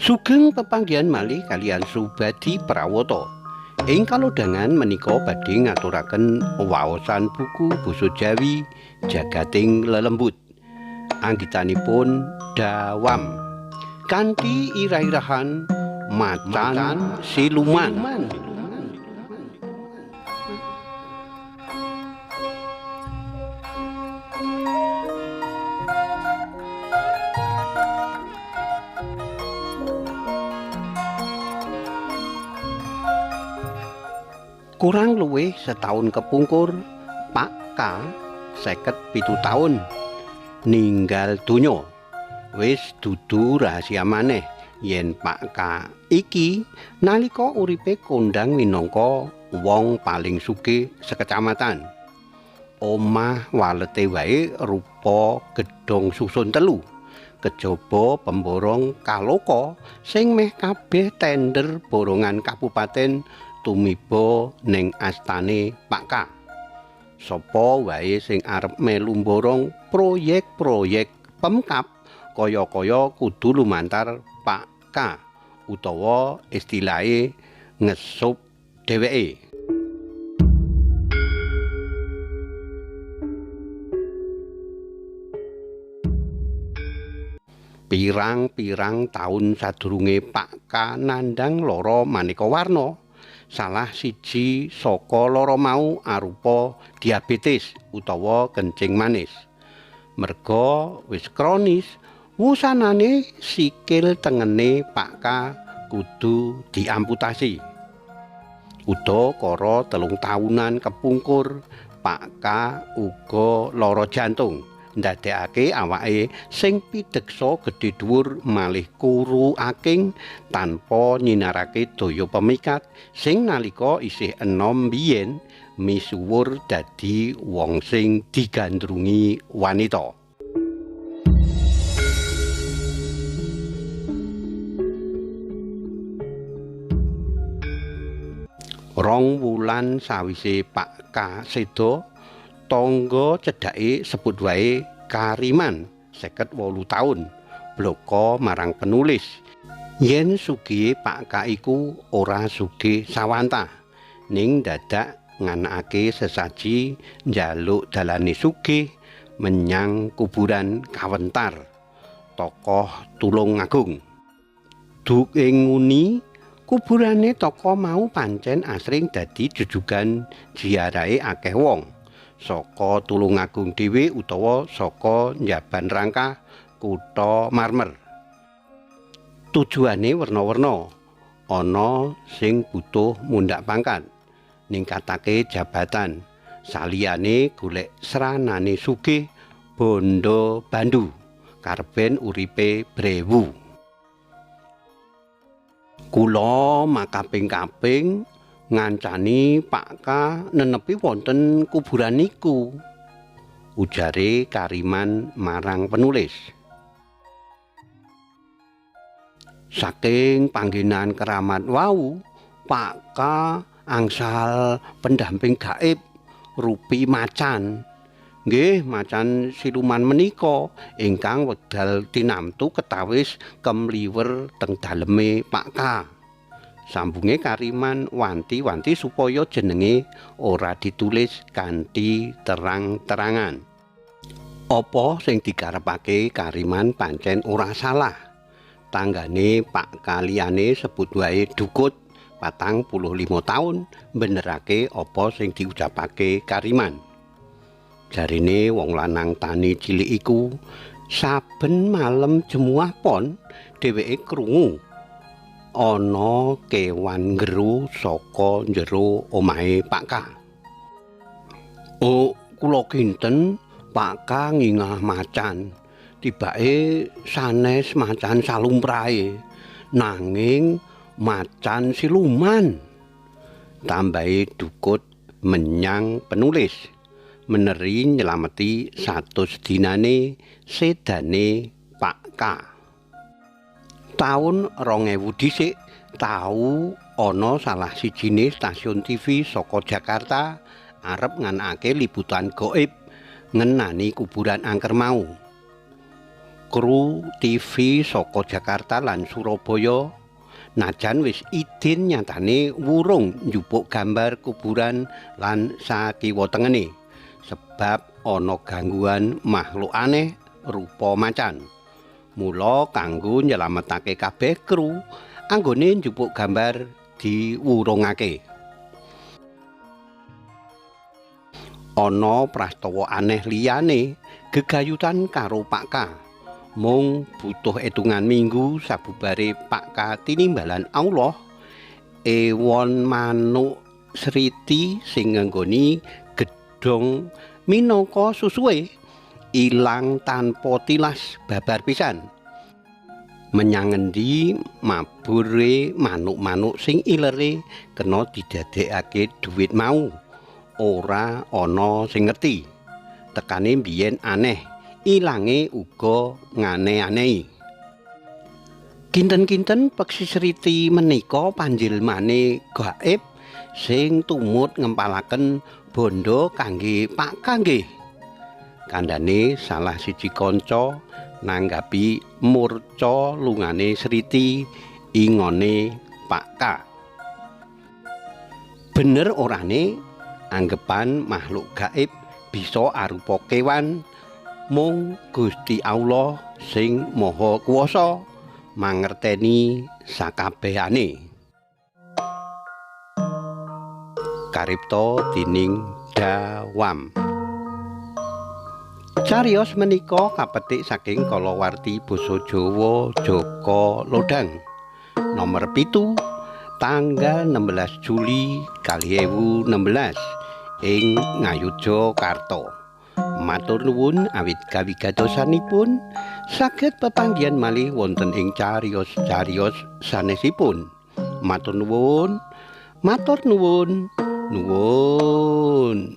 Sugeng pepanggihan malih kalian Subadi Prawata. Ing kalodhangan menika badhe ngaturaken waosan buku basa Jawi Jagating Lelembut. Anggitanipun Dawam. Kanthi irah-irahan Macan Siluman. Kurang luwih setahun kepungkur, Pak K 57 taun ninggal donya. Wis dudu rahasia maneh yen Pak K iki nalika uripe kondhang minangka wong paling sugih sekecamatan. Omah walete wae rupa gedhong susun telu. Kejaba pemborong kaloka sing meh kabeh tender borongan kabupaten tumiba ning astane Pak K. Sapa wae sing arep melu mborong proyek-proyek Pemkap kaya-kaya kudu lumantar Pak K utawa istilahe ngesup dheweke. Pirang-pirang taun sadurunge Pak K nandhang lara maneka warna. Salah siji saka lara mau arupa diabetes utawa kencing manis. Merga wis kronis, wusanane sikil tengene Pak K kudu diamputasi. Udakara 3 taunan kepungkur, Pak K uga lara jantung. Ndadekake awake sing pideksa gedhe dhuwur malih kuru aking tanpa nyinarake daya pemikat sing nalika isih enom biyen misuwur dadi wong sing digandrungi wanita. Rong wulan sawise Pak K seda, tangga cedhake sebut wae Kariman 58 taun bloko marang penulis yen sugih Pak K iku ora sugih sawantah ning dadak nganakake sesaji njaluk dalane sugih menyang kuburan Kawentar tokoh Tulungagung. Duk ing nguni kuburane tokoh mau pancen asring dadi jujugan ziarahe akeh wong saka Tulungagung dhewe utawa saka Njaban Rangkah Kutha Marmer. Tujuane werna-werna. Ana sing butuh mundhak pangkat, ningkatake jabatan, saliyane golek sranane sugih bondo bandu, karben uripe brewu. Kula makaping-kaping ngancani Pak K nenepi wonten kuburan niku, ujare Kariman marang penulis. Saking panggenan keramat wau, Pak K angsal pendamping gaib rupi macan. Nggih, macan siluman menika ingkang wedal tinamtu ketawis kemliwer teng daleme Pak K. Sambunge Kariman wanti-wanti supaya jenenge ora ditulis kanthi terang-terangan. Apa sing dikarepake Kariman pancen ora salah. Tanggane Pak K liyane sebut wae Dukut 45 taun benerake apa sing diucapake Kariman. Jarine wong lanang tani cilik iku saben malem jemuah pon dheweke krungu ana kewan nggeru saka njero omahe Pak K. Oh, kula kinten Pak K ngingah macan. Tibake sanes macan salumprahe, nanging macan siluman. Tambahi Dukut menyang penulis. Meneri nyelameti 100 dinane sedane Pak K. Taun 2000 dhisik tau ana salah sijine stasiun TV saka Jakarta arep nganakake liputan gaib ngenani kuburan angker mau. kru TV saka Jakarta lan Surabaya najan wis idin nyatane wurung njupuk gambar kuburan lan sakiwa tengene sebab ana gangguan makhluk aneh rupa macan. Mula kanggo nyelametake kabeh kru anggone njupuk gambar diwurungake. Ana prastawa aneh liyane gegayutan karo Pak K. Mung butuh etungan minggu sabubare Pak K tinimbalan Allah, ewon manuk sriti sing nggoni gedhong minangka susuhe ilang tanpa tilas babar pisan. Menyang endi mabure manuk-manuk sing ilere kena didadekake dhuwit mau. Ora ana sing ngerti. Tekane mbiyen aneh, ilange uga ngane-anehi. Kinten-kinten peksi sriti menika panjilmane gaib sing tumut ngempalaken bondo kangge Pak K. Kandhane salah siji kanca nanggapi murca lungane sriti ingone Pak K. Bener orane anggepan makhluk gaib bisa arupa kewan, mung Gusti Allah sing Maha Kuwasa mangerteni sakabehane. Karipta dening Dawam. Cariyos menika kapetik saking kalawarti basa Jawa Jaka Lodang. Nomor 7 tanggal 16 Juli 2016 ing Ngayogyakarta. Matur nuwun awit kawigadosanipun saged pepanggihan malih wonten ing cariyos-cariyos sanesipun. Matur nuwun. Matur nuwun. Nuwun.